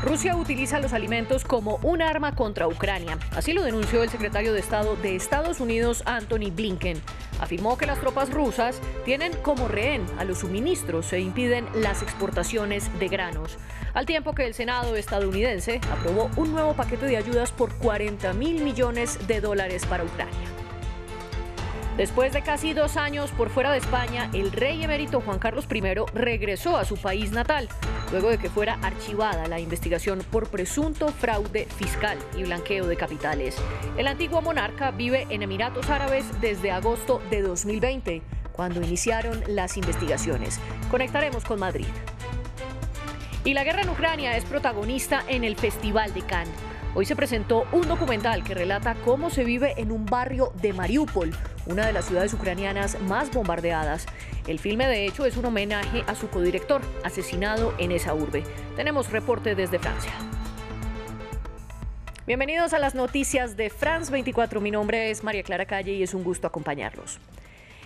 Rusia utiliza los alimentos como un arma contra Ucrania. Así lo denunció el secretario de Estado de Estados Unidos, Antony Blinken. Afirmó que las tropas rusas tienen como rehén a los suministros e impiden las exportaciones de granos. Al tiempo que el Senado estadounidense aprobó un nuevo paquete de ayudas por $40.000 millones para Ucrania. Después de casi 2 años por fuera de España, el rey emérito Juan Carlos I regresó a su país natal, luego de que fuera archivada la investigación por presunto fraude fiscal y blanqueo de capitales. El antiguo monarca vive en Emiratos Árabes desde agosto de 2020, cuando iniciaron las investigaciones. Conectaremos con Madrid. Y la guerra en Ucrania es protagonista en el Festival de Cannes. Hoy se presentó un documental que relata cómo se vive en un barrio de Mariupol, una de las ciudades ucranianas más bombardeadas. El filme, de hecho, es un homenaje a su codirector, asesinado en esa urbe. Tenemos reporte desde Francia. Bienvenidos a las noticias de France 24. Mi nombre es María Clara Calle y es un gusto acompañarlos.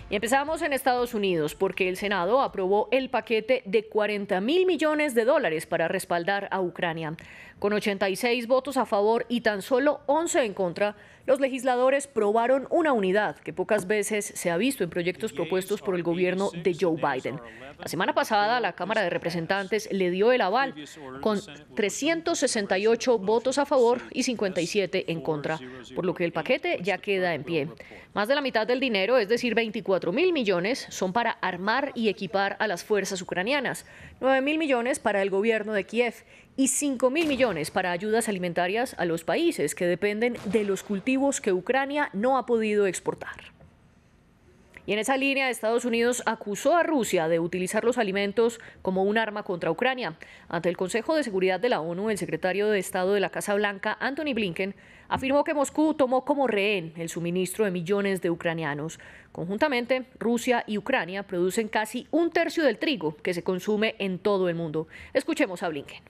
Y empezamos en Estados Unidos porque el Senado aprobó el paquete de $40.000 millones para respaldar a Ucrania. Con 86 votos a favor y tan solo 11 en contra, los legisladores probaron una unidad que pocas veces se ha visto en proyectos propuestos por el gobierno de Joe Biden. La semana pasada, la Cámara de Representantes le dio el aval con 368 votos a favor y 57 en contra, por lo que el paquete ya queda en pie. Más de la mitad del dinero, es decir, $24.000 millones, son para armar y equipar a las fuerzas ucranianas, $9.000 millones para el gobierno de Kiev y $5.000 millones para ayudas alimentarias a los países que dependen de los cultivos que Ucrania no ha podido exportar. Y en esa línea, Estados Unidos acusó a Rusia de utilizar los alimentos como un arma contra Ucrania. Ante el Consejo de Seguridad de la ONU, el secretario de Estado de la Casa Blanca, Antony Blinken, afirmó que Moscú tomó como rehén el suministro de millones de ucranianos. Conjuntamente, Rusia y Ucrania producen casi 1/3 del trigo que se consume en todo el mundo. Escuchemos a Blinken.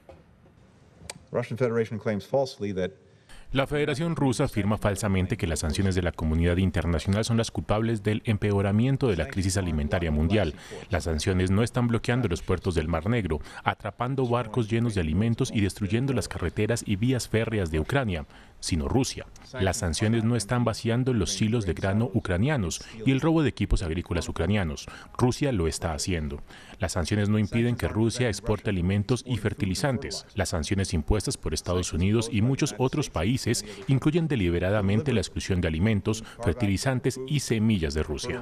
La Federación Rusa afirma falsamente que las sanciones de la comunidad internacional son las culpables del empeoramiento de la crisis alimentaria mundial. Las sanciones no están bloqueando los puertos del Mar Negro, atrapando barcos llenos de alimentos y destruyendo las carreteras y vías férreas de Ucrania, sino Rusia. Las sanciones no están vaciando los silos de grano ucranianos y el robo de equipos agrícolas ucranianos. Rusia lo está haciendo. Las sanciones no impiden que Rusia exporte alimentos y fertilizantes. Las sanciones impuestas por Estados Unidos y muchos otros países incluyen deliberadamente la exclusión de alimentos, fertilizantes y semillas de Rusia.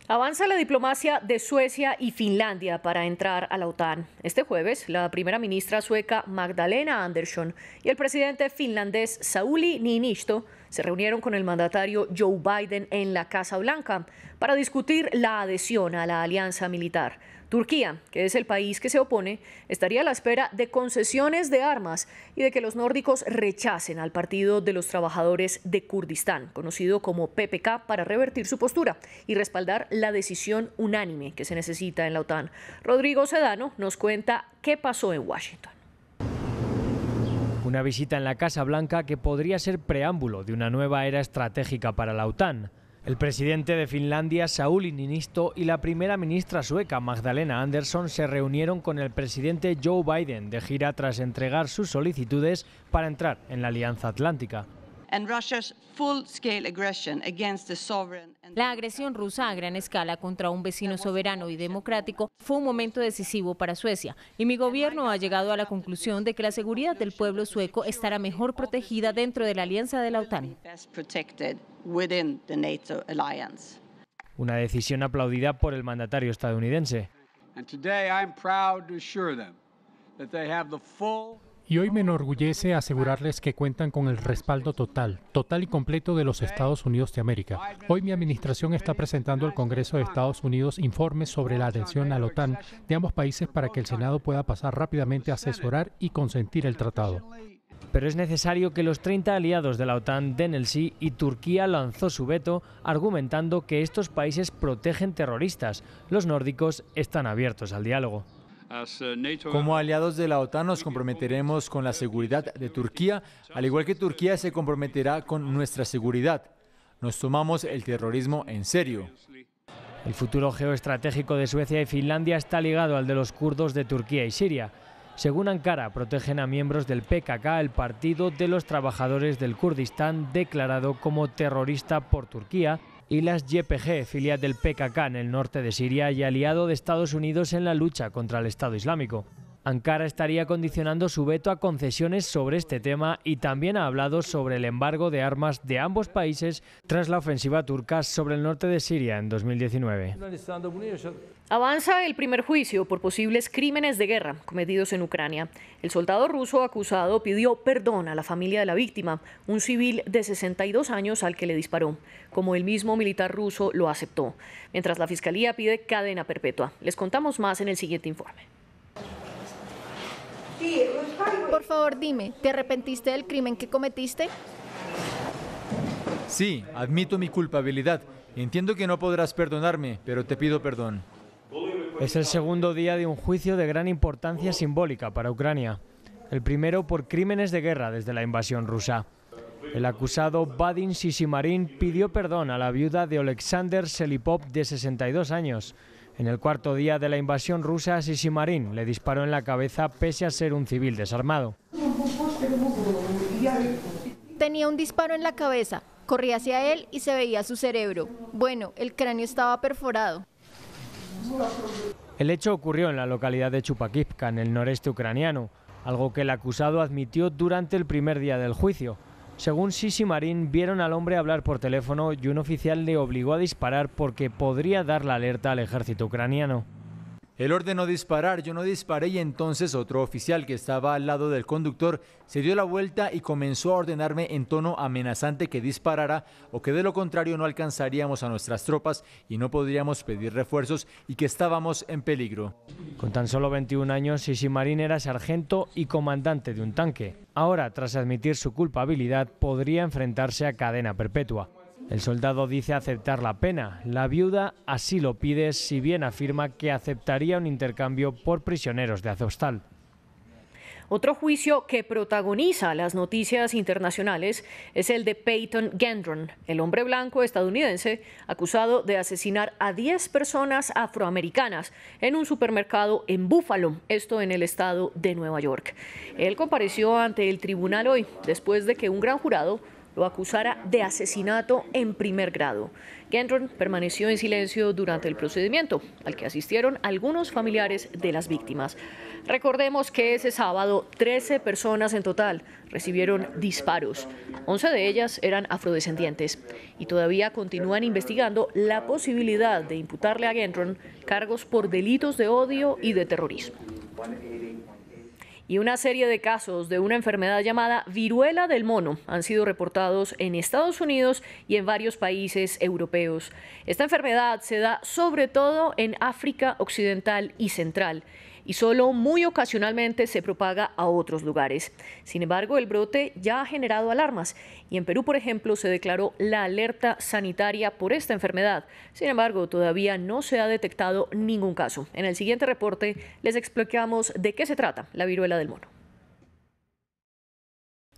Avanza la diplomacia de Suecia y Finlandia para entrar a la OTAN. Este jueves, la primera ministra sueca Magdalena Andersson y el presidente finlandés Sauli Niinisto se reunieron con el mandatario Joe Biden en la Casa Blanca para discutir la adhesión a la alianza militar. Turquía, que es el país que se opone, estaría a la espera de concesiones de armas y de que los nórdicos rechacen al Partido de los Trabajadores de Kurdistán, conocido como PPK, para revertir su postura y respaldar la decisión unánime que se necesita en la OTAN. Rodrigo Sedano nos cuenta qué pasó en Washington. Una visita en la Casa Blanca que podría ser preámbulo de una nueva era estratégica para la OTAN. El presidente de Finlandia, Sauli Niinisto, y la primera ministra sueca, Magdalena Andersson, se reunieron con el presidente Joe Biden de gira tras entregar sus solicitudes para entrar en la Alianza Atlántica. La agresión rusa a gran escala contra un vecino soberano y democrático fue un momento decisivo para Suecia, y mi gobierno ha llegado a la conclusión de que la seguridad del pueblo sueco estará mejor protegida dentro de la alianza de la OTAN. Una decisión aplaudida por el mandatario estadounidense. Y hoy me enorgullece asegurarles que cuentan con el respaldo total y completo de los Estados Unidos de América. Hoy mi administración está presentando al Congreso de Estados Unidos informes sobre la adhesión a la OTAN de ambos países para que el Senado pueda pasar rápidamente a asesorar y consentir el tratado. Pero es necesario que los 30 aliados de la OTAN den el sí, y Turquía lanzó su veto argumentando que estos países protegen terroristas. Los nórdicos están abiertos al diálogo. Como aliados de la OTAN nos comprometeremos con la seguridad de Turquía, al igual que Turquía se comprometerá con nuestra seguridad. Nos tomamos el terrorismo en serio. El futuro geoestratégico de Suecia y Finlandia está ligado al de los kurdos de Turquía y Siria. Según Ankara, protegen a miembros del PKK, el Partido de los Trabajadores del Kurdistán, declarado como terrorista por Turquía, y las YPG, filial del PKK en el norte de Siria y aliado de Estados Unidos en la lucha contra el Estado Islámico. Ankara estaría condicionando su veto a concesiones sobre este tema y también ha hablado sobre el embargo de armas de ambos países tras la ofensiva turca sobre el norte de Siria en 2019. Avanza el primer juicio por posibles crímenes de guerra cometidos en Ucrania. El soldado ruso acusado pidió perdón a la familia de la víctima, un civil de 62 años al que le disparó, como el mismo militar ruso lo aceptó, mientras la fiscalía pide cadena perpetua. Les contamos más en el siguiente informe. Por favor, dime, ¿te arrepentiste del crimen que cometiste? Sí, admito mi culpabilidad. Entiendo que no podrás perdonarme, pero te pido perdón. Es el segundo día de un juicio de gran importancia simbólica para Ucrania. El primero por crímenes de guerra desde la invasión rusa. El acusado Vadim Sisimarin pidió perdón a la viuda de Oleksandr Selipov, de 62 años. En el cuarto día de la invasión rusa, Sisimarin le disparó en la cabeza pese a ser un civil desarmado. Tenía un disparo en la cabeza, corrí hacia él y se veía su cerebro. Bueno, el cráneo estaba perforado. El hecho ocurrió en la localidad de Chupakivka, en el noreste ucraniano, algo que el acusado admitió durante el primer día del juicio. Según Sisimarin, vieron al hombre hablar por teléfono y un oficial le obligó a disparar porque podría dar la alerta al ejército ucraniano. Él ordenó disparar, yo no disparé y entonces otro oficial que estaba al lado del conductor se dio la vuelta y comenzó a ordenarme en tono amenazante que disparara o que de lo contrario no alcanzaríamos a nuestras tropas y no podríamos pedir refuerzos y que estábamos en peligro. Con tan solo 21 años, Sisimarin era sargento y comandante de un tanque. Ahora, tras admitir su culpabilidad, podría enfrentarse a cadena perpetua. El soldado dice aceptar la pena. La viuda así lo pide, si bien afirma que aceptaría un intercambio por prisioneros de Azovstal. Otro juicio que protagoniza las noticias internacionales es el de Peyton Gendron, el hombre blanco estadounidense acusado de asesinar a 10 personas afroamericanas en un supermercado en Buffalo, esto en el estado de Nueva York. Él compareció ante el tribunal hoy, después de que un gran jurado lo acusara de asesinato en primer grado. Gendron permaneció en silencio durante el procedimiento, al que asistieron algunos familiares de las víctimas. Recordemos que ese sábado 13 personas en total recibieron disparos. 11 de ellas eran afrodescendientes y todavía continúan investigando la posibilidad de imputarle a Gendron cargos por delitos de odio y de terrorismo. Y una serie de casos de una enfermedad llamada viruela del mono han sido reportados en Estados Unidos y en varios países europeos. Esta enfermedad se da sobre todo en África Occidental y Central y solo muy ocasionalmente se propaga a otros lugares. Sin embargo, el brote ya ha generado alarmas y en Perú, por ejemplo, se declaró la alerta sanitaria por esta enfermedad. Sin embargo, todavía no se ha detectado ningún caso. En el siguiente reporte les explicamos de qué se trata la viruela del mono.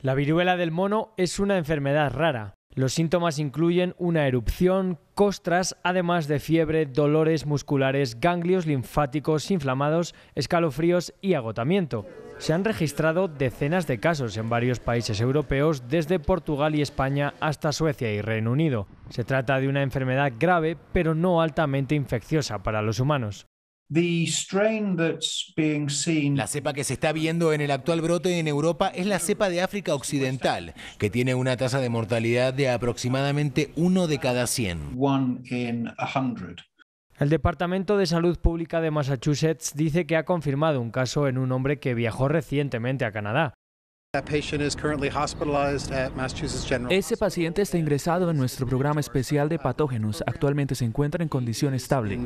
La viruela del mono es una enfermedad rara. Los síntomas incluyen una erupción, costras, además de fiebre, dolores musculares, ganglios linfáticos inflamados, escalofríos y agotamiento. Se han registrado decenas de casos en varios países europeos, desde Portugal y España hasta Suecia y Reino Unido. Se trata de una enfermedad grave, pero no altamente infecciosa para los humanos. La cepa que se está viendo en el actual brote en Europa es la cepa de África Occidental, que tiene una tasa de mortalidad de aproximadamente 1 de cada 100. El Departamento de Salud Pública de Massachusetts dice que ha confirmado un caso en un hombre que viajó recientemente a Canadá. Ese paciente está ingresado en nuestro programa especial de patógenos. Actualmente se encuentra en condición estable.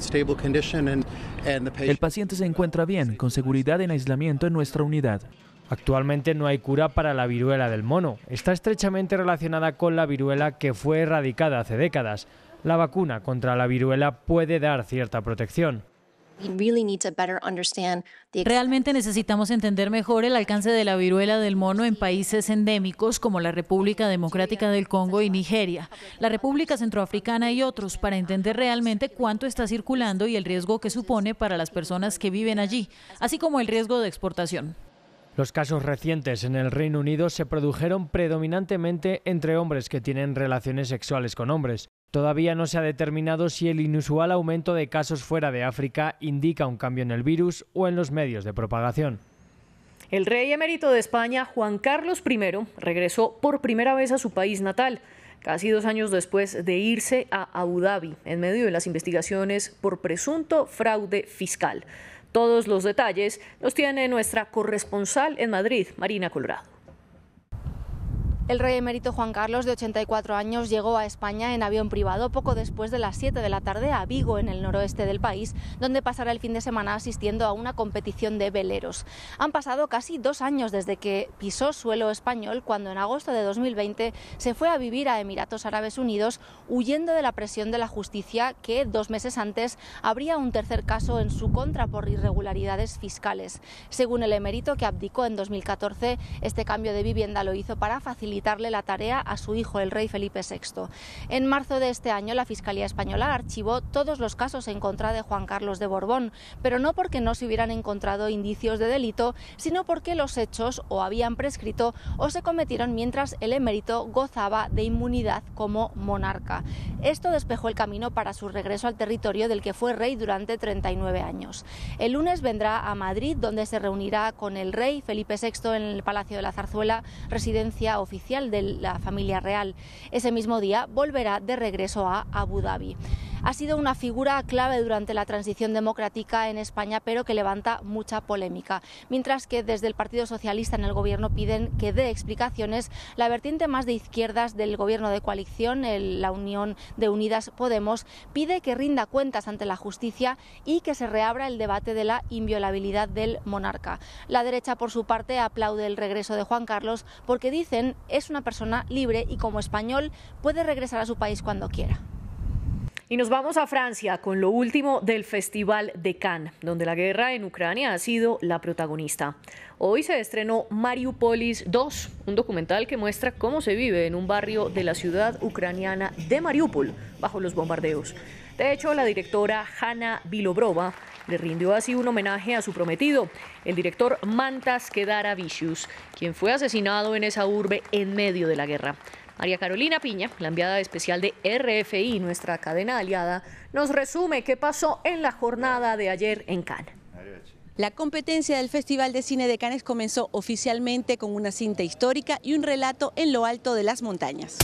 El paciente se encuentra bien, con seguridad en aislamiento en nuestra unidad. Actualmente no hay cura para la viruela del mono. Está estrechamente relacionada con la viruela que fue erradicada hace décadas. La vacuna contra la viruela puede dar cierta protección. Realmente necesitamos entender mejor el alcance de la viruela del mono en países endémicos como la República Democrática del Congo y Nigeria, la República Centroafricana y otros, para entender realmente cuánto está circulando y el riesgo que supone para las personas que viven allí, así como el riesgo de exportación. Los casos recientes en el Reino Unido se produjeron predominantemente entre hombres que tienen relaciones sexuales con hombres. Todavía no se ha determinado si el inusual aumento de casos fuera de África indica un cambio en el virus o en los medios de propagación. El rey emérito de España, Juan Carlos I, regresó por primera vez a su país natal, casi 2 años después de irse a Abu Dhabi, en medio de las investigaciones por presunto fraude fiscal. Todos los detalles los tiene nuestra corresponsal en Madrid, Marina Colorado. El rey emérito Juan Carlos, de 84 años, llegó a España en avión privado poco después de las 7 de la tarde a Vigo, en el noroeste del país, donde pasará el fin de semana asistiendo a una competición de veleros. Han pasado casi 2 años desde que pisó suelo español, cuando en agosto de 2020 se fue a vivir a Emiratos Árabes Unidos, huyendo de la presión de la justicia, que 2 meses antes abría un tercer caso en su contra por irregularidades fiscales. Según el emérito, que abdicó en 2014, este cambio de vivienda lo hizo para facilitarle la tarea a su hijo, el rey Felipe VI. En marzo de este año, la Fiscalía Española archivó todos los casos en contra de Juan Carlos de Borbón, pero no porque no se hubieran encontrado indicios de delito, sino porque los hechos o habían prescrito o se cometieron mientras el emérito gozaba de inmunidad como monarca. Esto despejó el camino para su regreso al territorio del que fue rey durante 39 años. El lunes vendrá a Madrid, donde se reunirá con el rey Felipe VI en el Palacio de la Zarzuela, residencia oficial de la familia real. Ese mismo día volverá de regreso a Abu Dhabi. Ha sido una figura clave durante la transición democrática en España, pero que levanta mucha polémica. Mientras que desde el Partido Socialista en el gobierno piden que dé explicaciones, la vertiente más de izquierdas del gobierno de coalición, la Unión de Unidas Podemos, pide que rinda cuentas ante la justicia y que se reabra el debate de la inviolabilidad del monarca. La derecha, por su parte, aplaude el regreso de Juan Carlos porque dicen es una persona libre y como español puede regresar a su país cuando quiera. Y nos vamos a Francia con lo último del Festival de Cannes, donde la guerra en Ucrania ha sido la protagonista. Hoy se estrenó Mariupolis 2, un documental que muestra cómo se vive en un barrio de la ciudad ucraniana de Mariupol bajo los bombardeos. De hecho, la directora Hanna Bilobrova le rindió así un homenaje a su prometido, el director Mantas Kedaravicius, quien fue asesinado en esa urbe en medio de la guerra. María Carolina Piña, la enviada especial de RFI, nuestra cadena aliada, nos resume qué pasó en la jornada de ayer en Cannes. La competencia del Festival de Cine de Cannes comenzó oficialmente con una cinta histórica y un relato en lo alto de las montañas.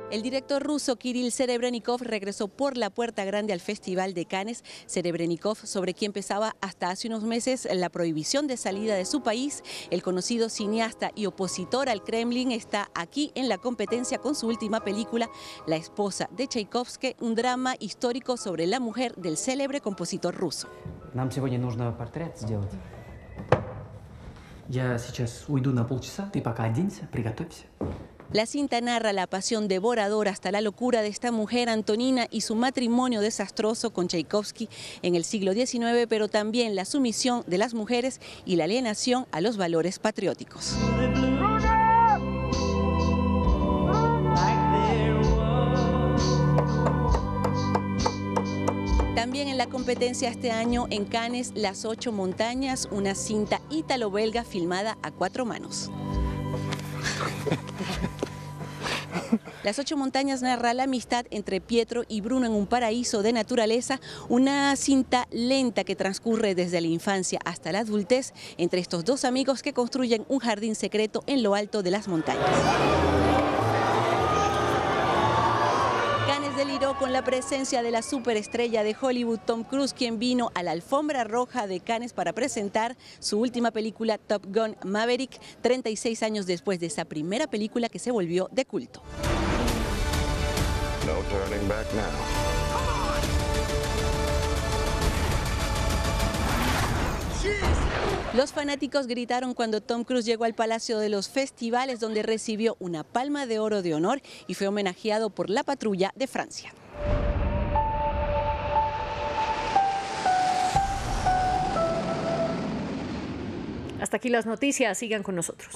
El director ruso Kirill Serebrennikov regresó por la puerta grande al Festival de Cannes. Serebrennikov, sobre quien pesaba hasta hace unos meses la prohibición de salida de su país, el conocido cineasta y opositor al Kremlin, está aquí en la competencia con su última película, La esposa de Tchaikovsky, un drama histórico sobre la mujer del célebre compositor ruso. Нам сегодня нужно портрет сделать. Я сейчас уйду на полчаса, ты пока оденься, приготовься. La cinta narra la pasión devoradora hasta la locura de esta mujer, Antonina, y su matrimonio desastroso con Tchaikovsky en el siglo XIX, pero también la sumisión de las mujeres y la alienación a los valores patrióticos. También en la competencia este año en Cannes, Las 8 montañas, una cinta ítalo-belga filmada a 4 manos. Las 8 montañas narra la amistad entre Pietro y Bruno en un paraíso de naturaleza, una cinta lenta que transcurre desde la infancia hasta la adultez entre estos dos amigos que construyen un jardín secreto en lo alto de las montañas. Cannes deliró con la presencia de la superestrella de Hollywood Tom Cruise, quien vino a la alfombra roja de Cannes para presentar su última película Top Gun Maverick, 36 años después de esa primera película que se volvió de culto. No turning back now. Los fanáticos gritaron cuando Tom Cruise llegó al Palacio de los Festivales, donde recibió una Palma de Oro de honor y fue homenajeado por la Patrulla de Francia. Hasta aquí las noticias, sigan con nosotros.